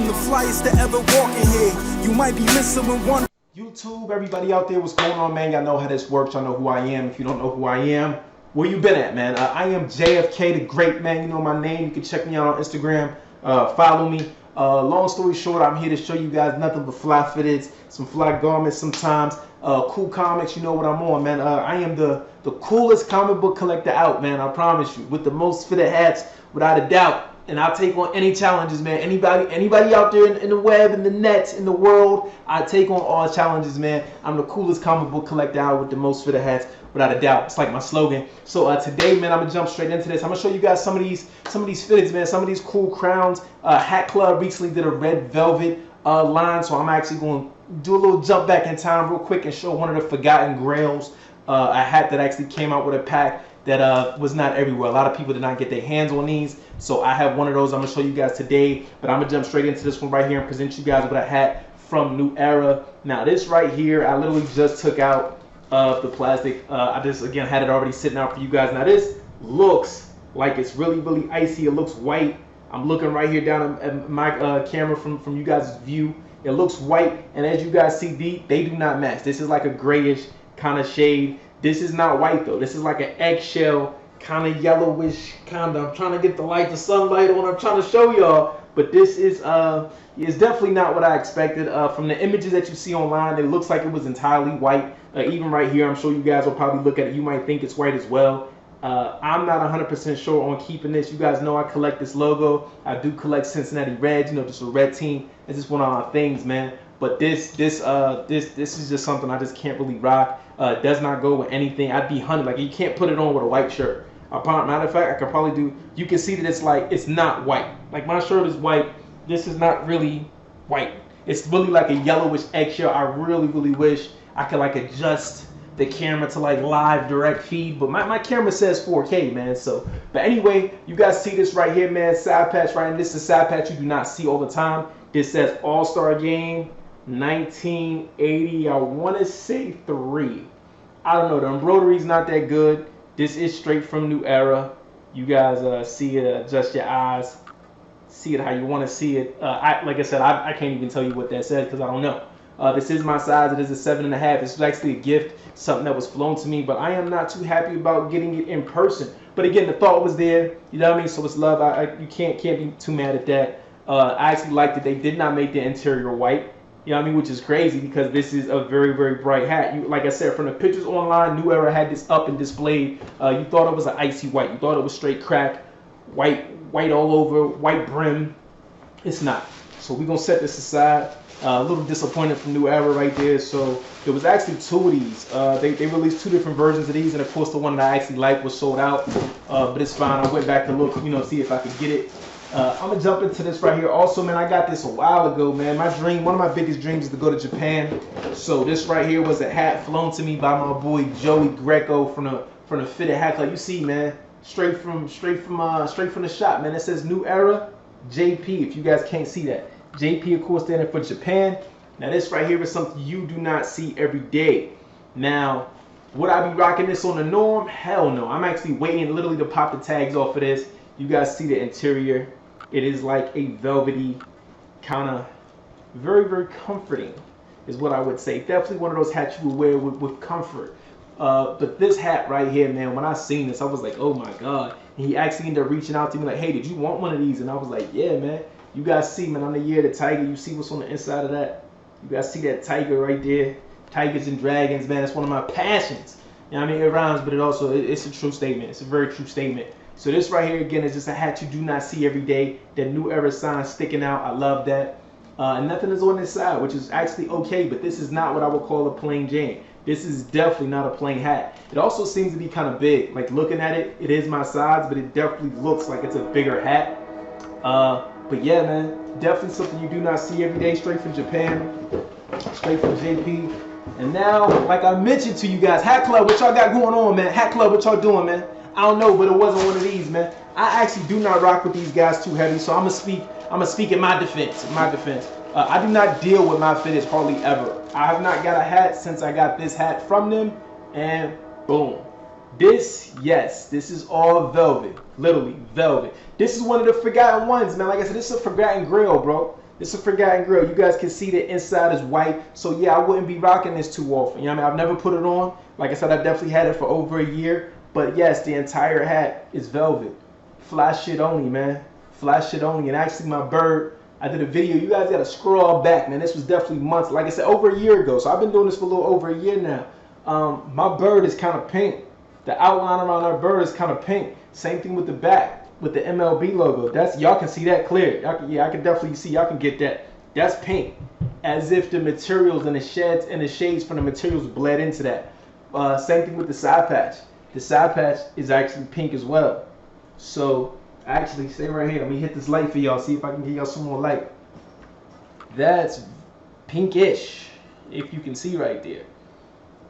the flyest to ever walk in here. You might be missing with one. YouTube, everybody out there, what's going on, man? Y'all know how this works. Y'all know who I am. If you don't know who I am, where you been at, man? I am JFK the Great, man. You know my name. You can check me out on Instagram. Follow me. Long story short, I'm here to show you guys nothing but fly fitteds, some fly garments sometimes, cool comics. You know what I'm on, man. I am the coolest comic book collector out, man. I promise you, with the most fitted hats, without a doubt. And I'll take on any challenges, man. Anybody out there in the web, in the nets, in the world, I take on all challenges, man. I'm the coolest comic book collector out with the most fitted hats, without a doubt. It's like my slogan. So today, man, I'm gonna jump straight into this. I'm gonna show you guys some of these fitteds, man. Some of these cool crowns. Hat Club recently did a red velvet line, so I'm actually gonna do a little jump back in time real quick and show one of the forgotten grails. A hat that actually came out with a pack that was not everywhere. A lot of people did not get their hands on these, so I have one of those I'm gonna show you guys today. But I'm gonna jump straight into this one right here and present you guys with a hat from New Era. Now this right here, I literally just took out the plastic. I just again had it already sitting out for you guys. Now this looks like it's really icy. It looks white. I'm looking right here down at my camera from you guys' view. It looks white, and as you guys see, they do not match. This is like a grayish kind of shade. This is not white though. This is like an eggshell, kind of yellowish, kind of. I'm trying to get the sunlight on. I'm trying to show y'all, but this is definitely not what I expected. From the images that you see online, it looks like it was entirely white. Even right here, I'm sure you guys will probably look at it. You might think it's white as well. I'm not 100% sure on keeping this. You guys know I collect this logo. I do collect Cincinnati Reds. You know, just a red team. It's just one of our things, man. But this is just something I just can't really rock. It does not go with anything. I'd be hunted. Like, you can't put it on with a white shirt. Matter of fact, I could probably do. You can see that it's not white. Like, my shirt is white. This is not really white. It's really like a yellowish eggshell. I really wish I could like adjust the camera to like live direct feed, but my camera says 4K, man. So, but anyway, you guys see this right here, man. Side patch, right? And this is a side patch you do not see all the time. This says All-Star Game 1980. I want to say 3. I don't know. The embroidery's not that good. This is straight from New Era. You guys see it. Adjust your eyes. See it how you want to see it. Like I said, I can't even tell you what that says because I don't know. This is my size. It is a 7.5. This is actually a gift, something that was flown to me, but I am not too happy about getting it in person. But again, the thought was there. You know what I mean? So it's love. You can't be too mad at that. I actually liked that they did not make the interior white. You know what I mean? Which is crazy because this is a very bright hat. Like I said, from the pictures online, New Era had this up and displayed. You thought it was an icy white. You thought it was straight crack, white all over, white brim. It's not. So we're gonna set this aside. A little disappointed from New Era right there. So there was actually 2 of these. They released 2 different versions of these, and of course the one that I actually liked was sold out. But it's fine. I went back to look, see if I could get it. I'm gonna jump into this right here. Also, man, I got this a while ago, man. One of my biggest dreams is to go to Japan. So this right here was a hat flown to me by my boy Joey Greco from the Fitted Hat Club. You see, man, straight from the shop, man. It says New Era JP. If you guys can't see that, JP of course standing for Japan. Now this right here is something you do not see every day. Now, would I be rocking this on the norm? Hell no. I'm actually waiting literally to pop the tags off of this. You guys see the interior. It is like a velvety, kind of very comforting is what I would say. Definitely one of those hats you would wear with comfort. But this hat right here, man, when I seen this, I was like, oh my God. And he actually ended up reaching out to me like, hey, did you want one of these? And I was like, yeah, man. You guys see, man, I'm the year of the tiger. You see what's on the inside of that? You guys see that tiger right there? Tigers and dragons, man. That's one of my passions. You know what I mean? It rhymes, but it's a true statement. It's a very true statement. So this right here, again, is just a hat you do not see every day. That New Era sign sticking out. I love that. And nothing is on this side, which is actually okay, but this is not what I would call a plain Jane. This is definitely not a plain hat. It also seems to be kind of big. Like looking at it, it is my size, but it definitely looks like it's a bigger hat. But yeah, man, definitely something you do not see every day, straight from Japan, straight from JP. And now, like I mentioned to you guys, Hat Club, what y'all got going on, man? Hat Club, what y'all doing, man? I don't know, but it wasn't one of these, man. I actually do not rock with these guys too heavy, so I'm gonna speak in my defense. I do not deal with my fitteds hardly ever. I have not got a hat since I got this hat from them, and boom. This is all velvet, literally velvet. This is one of the forgotten ones, man. Like I said, this is a forgotten grail, bro. It's a forgotten grill. You guys can see the inside is white. So yeah, I wouldn't be rocking this too often. You know what I mean? I've never put it on. Like I said, I've definitely had it for over a year. But yes, the entire hat is velvet. Fly shit only, man. Fly shit only. And actually my bird, I did a video. You guys gotta scroll back, man. This was definitely months. Like I said, over a year ago. So I've been doing this for a little over a year now. My bird is kind of pink. The outline around our bird is kind of pink. Same thing with the back, with the MLB logo. That's, y'all can see that clear. Yeah, I can definitely see. Y'all can get that. That's pink, as if the materials and the shades from the materials bled into that. Same thing with the side patch. The side patch is actually pink as well. So actually, stay right here. Let me hit this light for y'all. See if I can get y'all some more light. That's pinkish, if you can see right there.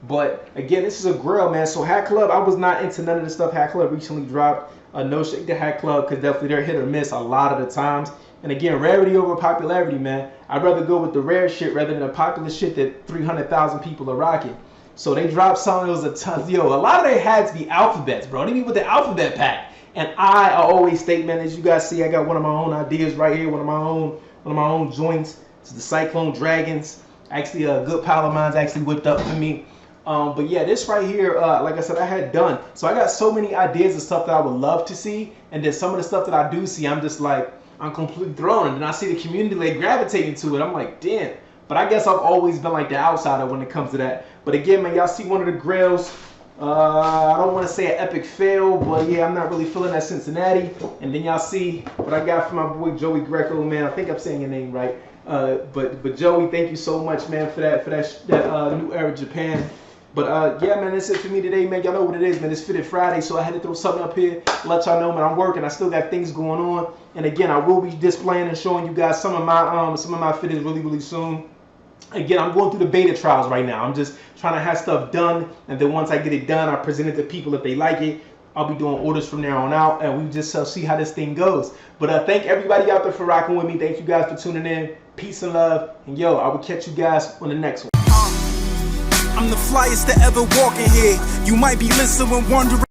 But again, this is a grill, man. So Hat Club, I was not into none of the stuff Hat Club recently dropped. No shake to Hat Club, because definitely they're hit or miss a lot of the times. And again, rarity over popularity, man. I'd rather go with the rare shit rather than the popular shit that 300,000 people are rocking. So they dropped something. It was a ton. Yo, a lot of their hats be alphabets, bro. They be with the alphabet pack. And I always state, man, as you guys see, I got one of my own ideas right here, one of my own joints. It's the Cyclone Dragons. Actually, a good pal of mine's actually whipped up for me. But yeah, this right here, like I said, I had done. So I got so many ideas and stuff that I would love to see. And then some of the stuff that I do see, I'm just like, I'm completely thrown. And I see the community like gravitating to it. I'm like, damn. But I guess I've always been like the outsider when it comes to that. But again, man, y'all see one of the grills. I don't want to say an epic fail, but yeah, I'm not really feeling that Cincinnati. And then y'all see what I got from my boy Joey Greco, man. I think I'm saying your name right. But Joey, thank you so much, man, for that New Era Japan. But yeah, man, that's it for me today, man. Y'all know what it is, man. It's Fitted Friday, so I had to throw something up here, let y'all know, man. I'm working. I still got things going on, and again, I will be displaying and showing you guys some of my fitteds really soon. Again, I'm going through the beta trials right now. I'm just trying to have stuff done, and then once I get it done, I present it to people if they like it. I'll be doing orders from there on out, and we just see how this thing goes. But thank everybody out there for rocking with me. Thank you guys for tuning in. Peace and love, and yo, I will catch you guys on the next one. I'm the flyest that ever walk in here. You might be listening, wondering.